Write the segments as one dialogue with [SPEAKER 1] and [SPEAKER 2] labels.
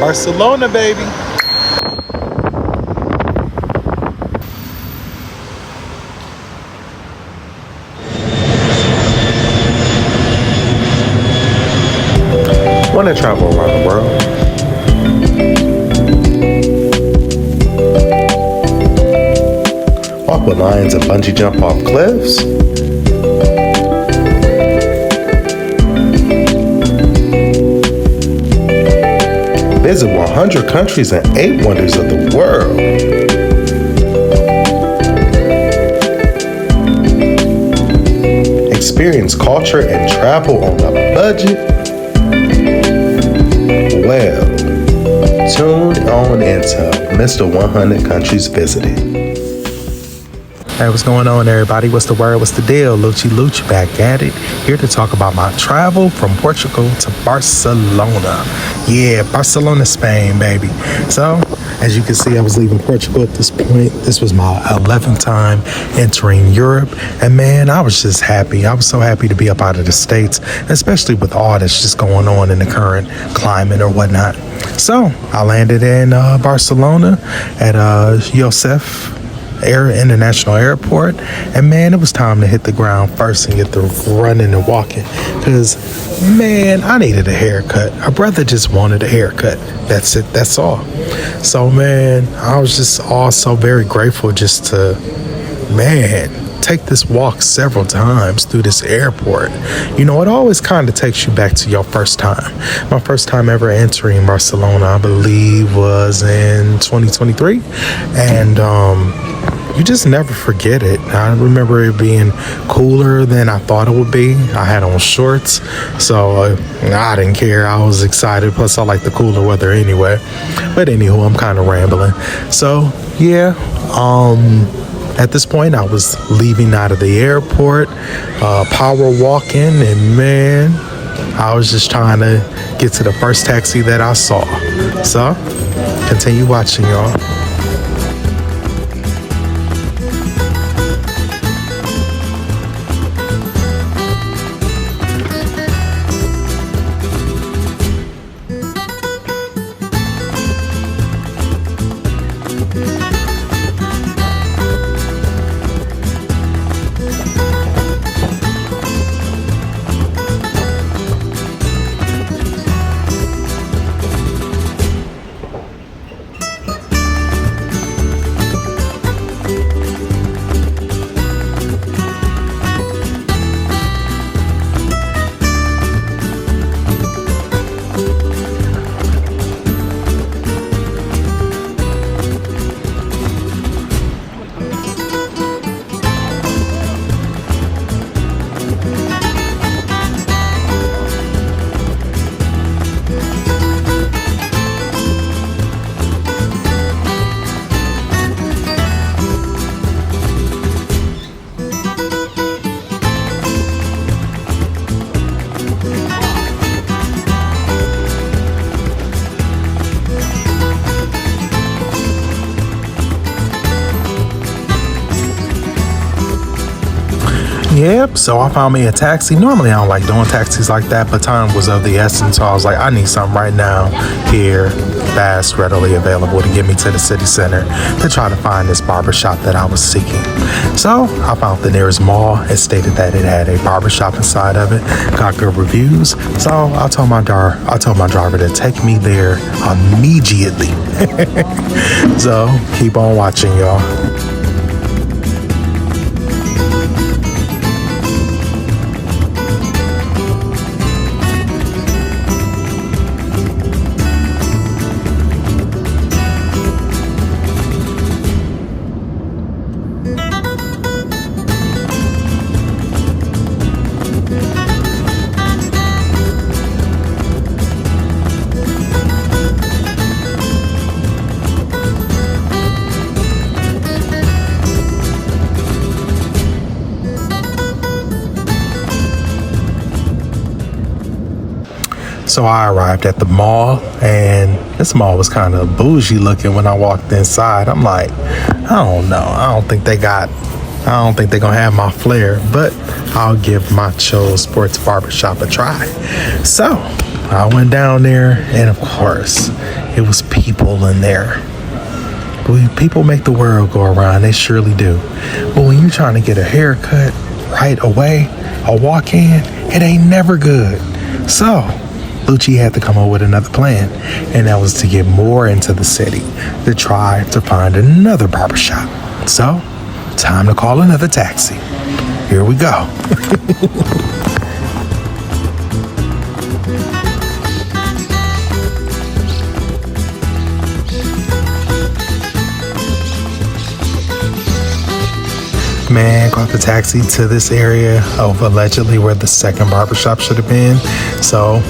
[SPEAKER 1] Barcelona, baby. Want to travel around the world? Walk with lions and bungee jump off cliffs? Visit 100 countries and 8 wonders of the world. Experience culture and travel on a budget? Well, tune on into Mr. 100 Countries Visited. Hey, what's going on, everybody? What's the word? What's the deal? Lucci back at it. Here to talk about my travel from Portugal to Barcelona. Yeah, Barcelona, Spain, baby. So, as you can see, I was leaving Portugal at this point. This was my 11th time entering Europe. And man, I was just happy. I was so happy to be up out of the States, especially with all that's just going on in the current climate or whatnot. So, I landed in Barcelona at Josef International Airport, and man, it was time to hit the ground first and get the running and walking, because man, I needed a haircut. A brother just wanted a haircut. That's it. That's all. So man, I was just also very grateful just to take this walk several times through this airport. You know, it always kind of takes you back to your first time. My first time ever entering Barcelona, I believe, was in 2023, and you just never forget it. I remember it being cooler than I thought it would be. I had on shorts, so I didn't care. I was excited. Plus, I like the cooler weather anyway. But anywho, I'm kind of rambling. So, yeah, at this point, I was leaving out of the airport, power walking, and man, I was just trying to get to the first taxi that I saw. So, continue watching, y'all. Yep, so I found me a taxi. Normally I don't like doing taxis like that, but time was of the essence, so I was like, I need something right now, here, fast, readily available to get me to the city center to try to find this barbershop that I was seeking. So I found the nearest mall. It stated that it had a barbershop inside of it, got good reviews. So I told my driver to take me there immediately. So keep on watching, y'all. So I arrived at the mall, and this mall was kind of bougie looking when I walked inside. I'm like, I don't know. I don't think they're gonna have my flair, but I'll give my Cho Sports Barbershop a try. So I went down there, and of course, it was people in there. People make the world go around, they surely do. But when you're trying to get a haircut right away, a walk-in, it ain't never good. So, Lucci had to come up with another plan, and that was to get more into the city, to try to find another barbershop. So, time to call another taxi. Here we go. Man, caught the taxi to this area of allegedly where the second barbershop should have been. So,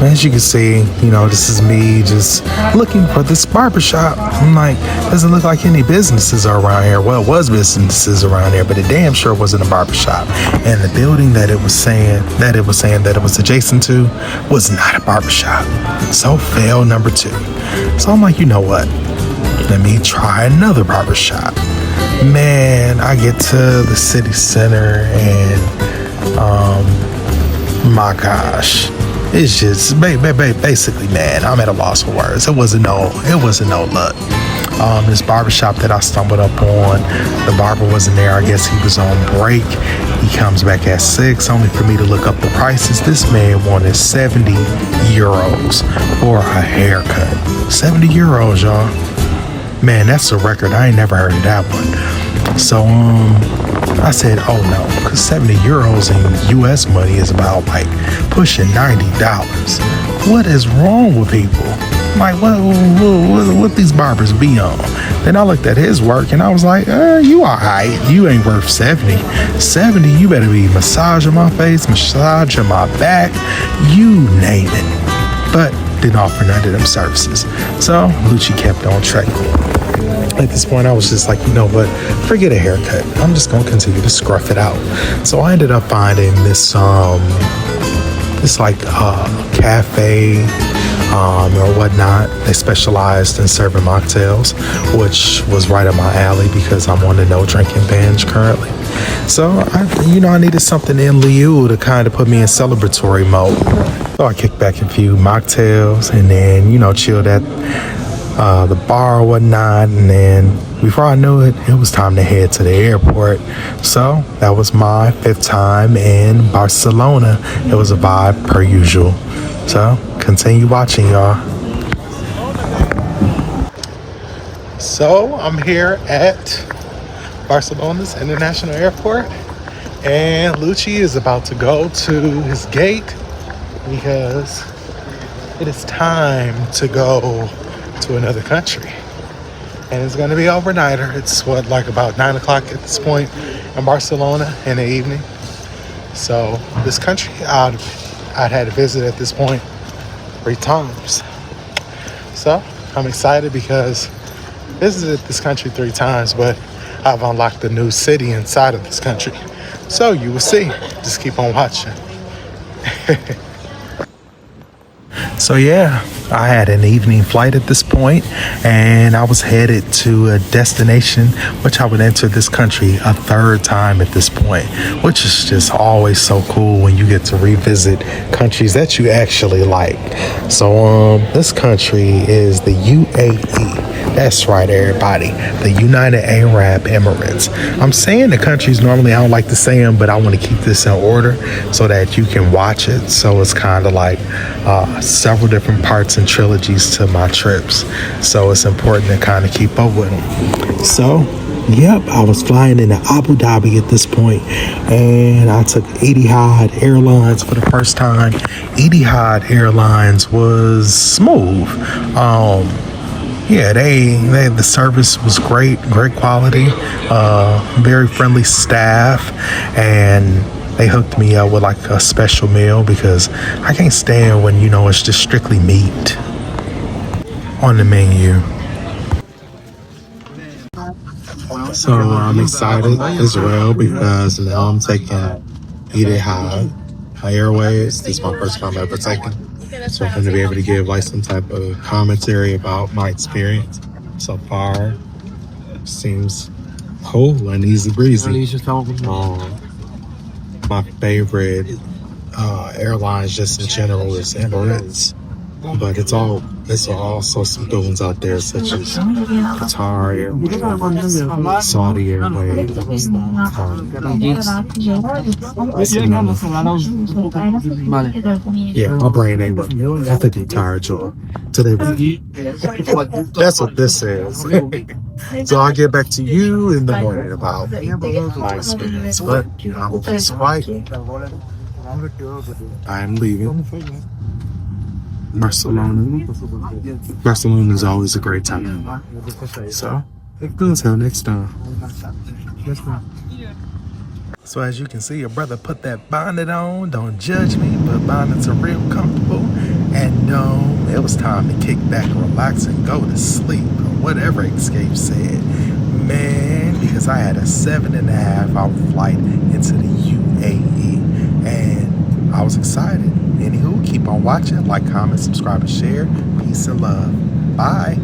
[SPEAKER 1] as you can see, this is me just looking for this barbershop. I'm like, doesn't look like any businesses are around here. Well, it was businesses around here, but it damn sure wasn't a barbershop. And the building that it was saying that it was adjacent to was not a barbershop. So, fail number 2. So I'm like, you know what? Let me try another barbershop. Man, I get to the city center and my gosh, it's just basically, man, I'm at a loss for words. It wasn't no luck. This barbershop that I stumbled up on, the barber wasn't there. I guess he was on break. He comes back at 6, only for me to look up the prices. This man wanted 70 euros for a haircut. 70 euros, y'all. Man, that's a record. I ain't never heard of that one. So, I said, oh no, because 70 euros in US money is about like pushing $90. What is wrong with people? Like, what these barbers be on? Then I looked at his work and I was like, you all right. You ain't worth 70. 70, you better be massaging my face, massaging my back, you name it. But didn't offer none of them services. So Lucci kept on trekking. At this point, I was just like, you know what? Forget a haircut. I'm just gonna continue to scruff it out. So I ended up finding this cafe or whatnot. They specialized in serving mocktails, which was right up my alley because I'm on the no drinking binge currently. So I needed something in lieu to kind of put me in celebratory mode. So I kicked back a few mocktails and then chilled at the bar or whatnot, and then before I knew it, it was time to head to the airport. So that was my 5th time in Barcelona. It was a vibe per usual. So continue watching, y'all. So I'm here at Barcelona's International Airport, and Lucci is about to go to his gate because it is time to go to another country, and it's going to be overnighter. It's about 9 o'clock at this point in Barcelona in the evening. So this country I'd had to visit at this point 3 times. So I'm excited because I visited this country 3 times, but I've unlocked a new city inside of this country. So you will see. Just keep on watching. So yeah, I had an evening flight at this point, and I was headed to a destination which I would enter this country a 3rd time at this point, which is just always so cool when you get to revisit countries that you actually like. So this country is the UAE. That's right, everybody. The United Arab Emirates. I'm saying the countries normally I don't like to say them, but I want to keep this in order so that you can watch it. So it's kind of like several different parts and trilogies to my trips. So it's important to kind of keep up with them. So, yep, I was flying into Abu Dhabi at this point, and I took Etihad Airlines for the first time. Etihad Airlines was smooth. Yeah, the service was great quality, very friendly staff, and they hooked me up with like a special meal because I can't stand when, it's just strictly meat on the menu. So I'm excited as well because now I'm taking Etihad Airways. This is my first time ever taking. So I'm going to be able to give like some type of commentary about my experience so far. Seems cool and easy breezy. My favorite airlines just in general is Emirates. But it's also some good ones out there such as Qatar Airways, Saudi Airways, yeah, my brain ain't working. I think I'm tired, Joe. Today, that's what this is. So I'll get back to you in the morning about my experience. But it's right. I'm leaving. Barcelona. Barcelona is always a great time. So, until next time. So as you can see, your brother put that bonnet on. Don't judge me, but bonnets are real comfortable. And it was time to kick back, relax, and go to sleep, or whatever Escape said. Man, because I had a 7.5-hour flight into the UAE. And I was excited. Anywho, keep on watching, like, comment, subscribe, and share. Peace and love. Bye.